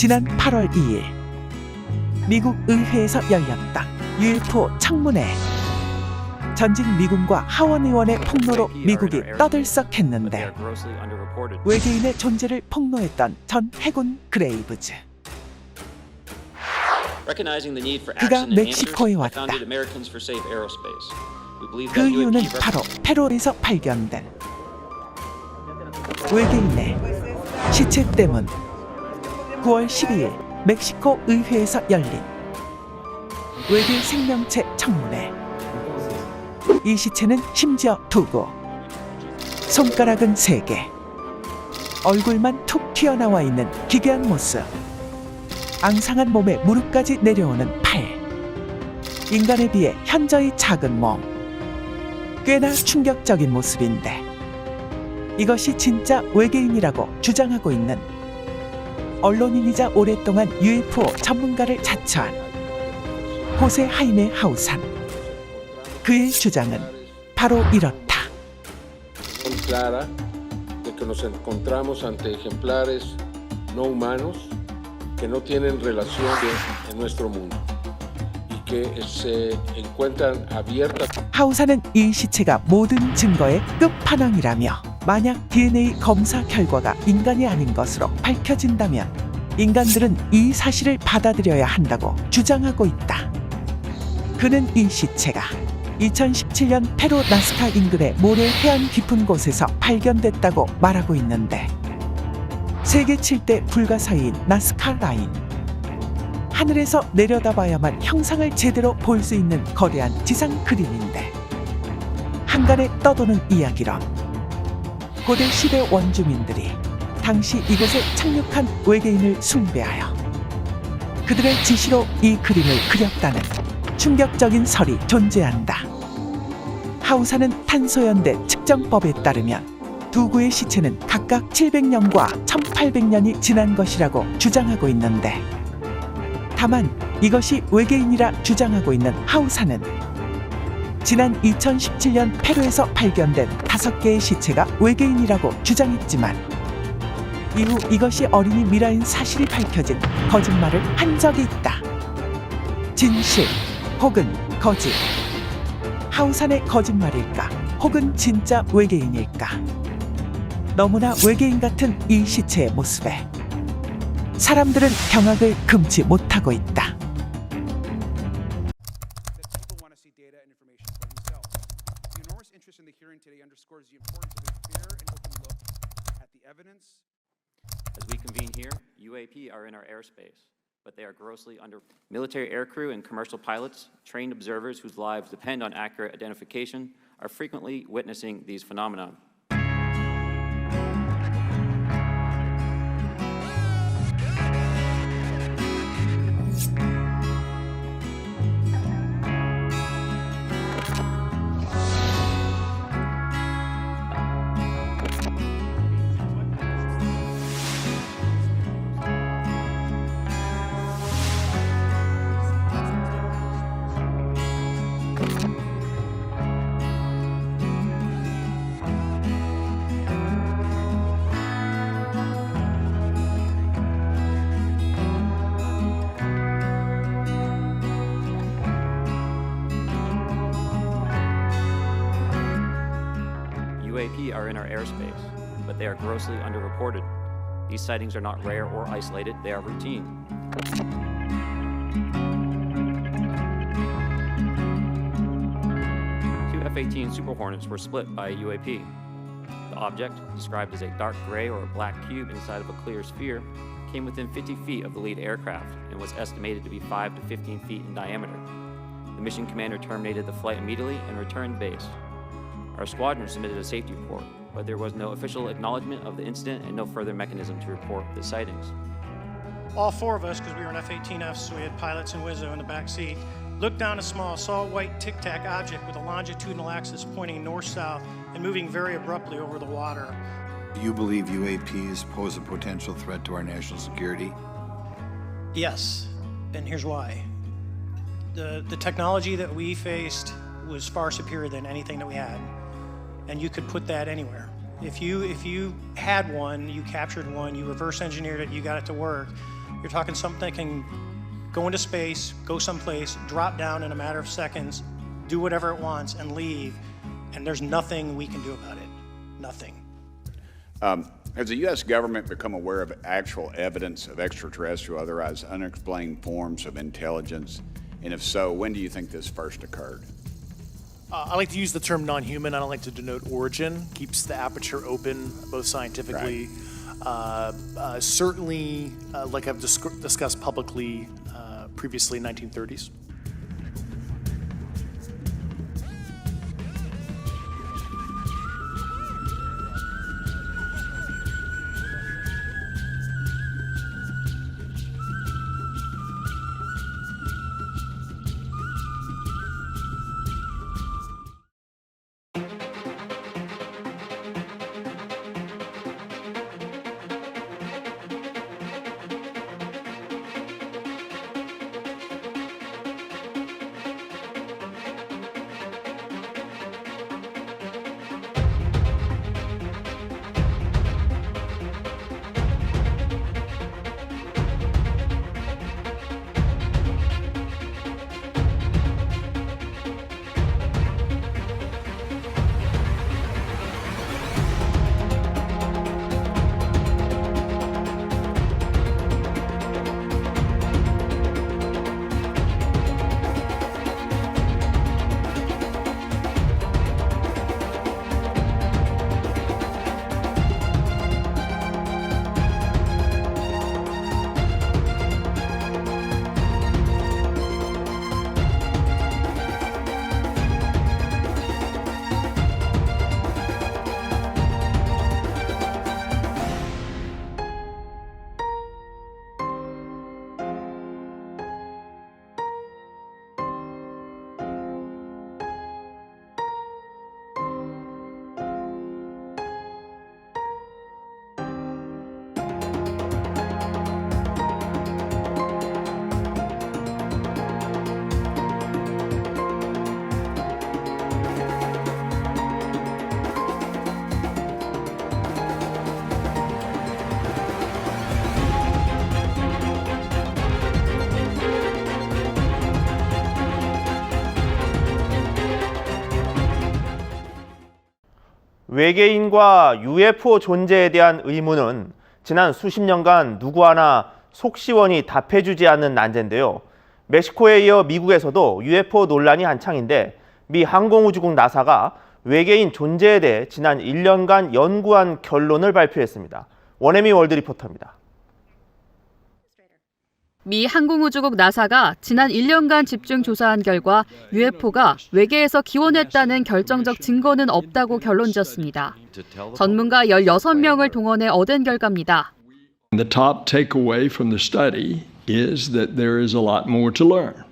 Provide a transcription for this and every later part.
지난 8월 2일 미국 의회에서 열렸다. UFO 청문회. 전직 미군과 하원 의원의 폭로로 미국이 떠들썩했는데 외계인의 존재를 폭로했던 전 해군 그레이브즈. 그가 멕시코에 왔다. 그 이유는 바로 페루에서 발견된 외계인의 시체 때문. 9월 12일 멕시코 의회에서 열린 외계 생명체 청문회. 이 시체는 심지어 두고 손가락은 3개, 얼굴만 툭 튀어나와 있는 기괴한 모습, 앙상한 몸에 무릎까지 내려오는 팔, 인간에 비해 현저히 작은 몸. 꽤나 충격적인 모습인데 이것이 진짜 외계인이라고 주장하고 있는 언론인이자 오랫동안 UFO 전문가를 자처한 호세 하이메 하우산. 그의 주장은 바로 이렇다. clara de que nos encontramos ante ejemplares no humanos que no tienen relación en nuestro mundo y que se encuentran abiertas. 하우사는 이 시체가 모든 증거의 끝판왕이라며 만약 DNA 검사 결과가 인간이 아닌 것으로 밝혀진다면 인간들은 이 사실을 받아들여야 한다고 주장하고 있다. 그는 이 시체가 2017년 페루 나스카 인근의 모래 해안 깊은 곳에서 발견됐다고 말하고 있는데 세계 7대 불가사의인 나스카 라인. 하늘에서 내려다봐야만 형상을 제대로 볼 수 있는 거대한 지상 그림인데 한간에 떠도는 이야기로 고대 시대 원주민들이 당시 이곳에 착륙한 외계인을 숭배하여 그들의 지시로 이 그림을 그렸다는 충격적인 설이 존재한다. 하우사는 탄소연대 측정법에 따르면 두 구의 시체는 각각 700년과 1800년이 지난 것이라고 주장하고 있는데 다만 이것이 외계인이라 주장하고 있는 하우사는 지난 2017년 페루에서 발견된 5개의 시체가 외계인이라고 주장했지만 이후 이것이 어린이 미라인 사실이 밝혀진 거짓말을 한 적이 있다. 진실 혹은 거짓. 하우산의 거짓말일까 혹은 진짜 외계인일까. 너무나 외계인 같은 이 시체의 모습에 사람들은 경악을 금치 못하고 있다. As we convene here, UAP are in our airspace, but they are grossly under. Military aircrew and commercial pilots, trained observers whose lives depend on accurate identification, are frequently witnessing these phenomena. UAP are in our airspace, but they are grossly underreported. These sightings are not rare or isolated, they are routine. Two F-18 Super Hornets were split by a UAP. The object, described as a dark gray or a black cube inside of a clear sphere, came within 50 feet of the lead aircraft and was estimated to be 5 to 15 feet in diameter. The mission commander terminated the flight immediately and returned base. Our squadron submitted a safety report, but there was no official acknowledgement of the incident and no further mechanism to report the sightings. All four of us, because we were in F-18Fs, so we had pilots and Wizzo in the back seat, looked down a small, saw a white tic-tac object with a longitudinal axis pointing north-south and moving very abruptly over the water. Do you believe UAPs pose a potential threat to our national security? Yes, and here's why. The technology that we faced was far superior than anything that we had. And you could put that anywhere. If you had one, you captured one, you reverse engineered it, you got it to work, You're talking something that can go into space, go someplace, drop down in a matter of seconds, do whatever it wants, and leave, and there's nothing we can do about it. Nothing. Has the U.S. government become aware of actual evidence of extraterrestrial, otherwise unexplained forms of intelligence? And if so, when do you think this first occurred? I like to use the term non-human. I don't like to denote origin. Keeps the aperture open, both scientifically. Certainly, like I've discussed publicly previously, 1930s. 외계인과 UFO 존재에 대한 의문은 지난 수십 년간 누구 하나 속 시원히 답해주지 않는 난제인데요. 멕시코에 이어 미국에서도 UFO 논란이 한창인데 미 항공우주국 나사가 외계인 존재에 대해 지난 1년간 연구한 결론을 발표했습니다. 원혜미 월드 리포터입니다. 미 항공우주국 나사가 지난 1년간 집중 조사한 결과 UFO가 외계에서 기원했다는 결정적 증거는 없다고 결론지었습니다. 전문가 16명을 동원해 얻은 결과입니다. The top takeaway from the study is that there is a lot more to learn.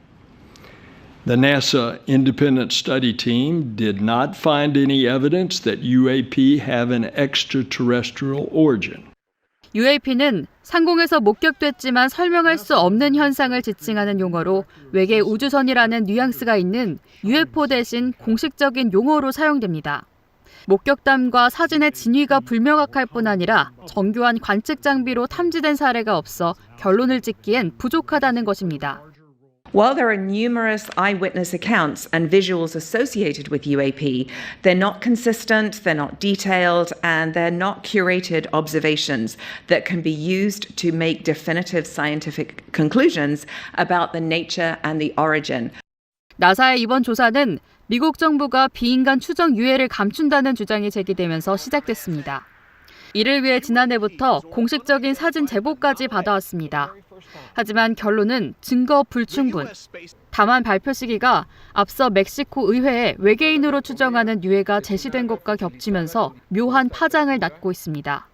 The NASA independent study team did not find any evidence that UAP have an extraterrestrial origin. UAP는 상공에서 목격됐지만 설명할 수 없는 현상을 지칭하는 용어로 외계 우주선이라는 뉘앙스가 있는 UFO 대신 공식적인 용어로 사용됩니다. 목격담과 사진의 진위가 불명확할 뿐 아니라 정교한 관측 장비로 탐지된 사례가 없어 결론을 짓기엔 부족하다는 것입니다. While there are numerous eyewitness accounts and visuals associated with UAP, they're not consistent, they're not detailed, and they're not curated observations that can be used to make definitive scientific conclusions about the nature and the origin. 나사의 이번 조사는 미국 정부가 비인간 추정 유해를 감춘다는 주장이 제기되면서 시작됐습니다. 이를 위해 지난해부터 공식적인 사진 제보까지 받아왔습니다. 하지만 결론은 증거 불충분. 다만 발표 시기가 앞서 멕시코 의회에 외계인으로 추정하는 유해가 제시된 것과 겹치면서 묘한 파장을 낳고 있습니다.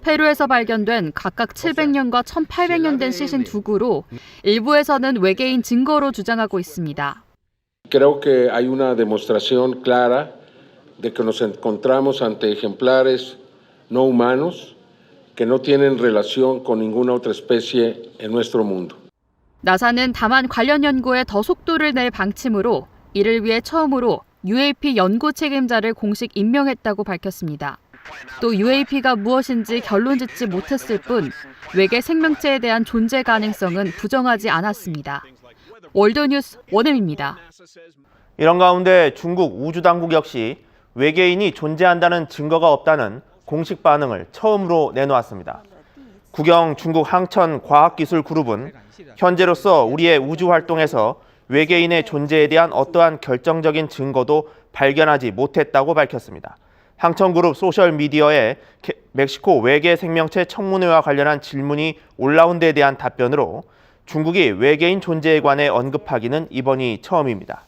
페루에서 발견된 각각 700년과 1800년 된 시신 2구로 일부에서는 외계인 증거로 주장하고 있습니다. Creo que hay una demostración clara de que nos encontramos ante ejemplares no humanos que no tienen relación con ninguna otra especie en nuestro mundo. 나사는 다만 관련 연구에 더 속도를 낼 방침으로 이를 위해 처음으로 UAP 연구 책임자를 공식 임명했다고 밝혔습니다. 또 UAP가 무엇인지 결론 짓지 못했을 뿐 외계 생명체에 대한 존재 가능성은 부정하지 않았습니다. 월드뉴스 원엠입니다. 이런 가운데 중국 우주당국 역시 외계인이 존재한다는 증거가 없다는 공식 반응을 처음으로 내놓았습니다. 국영 중국 항천과학기술그룹은 현재로서 우리의 우주활동에서 외계인의 존재에 대한 어떠한 결정적인 증거도 발견하지 못했다고 밝혔습니다. 항천그룹 소셜미디어에 멕시코 외계 생명체 청문회와 관련한 질문이 올라온 데 대한 답변으로 중국이 외계인 존재에 관해 언급하기는 이번이 처음입니다.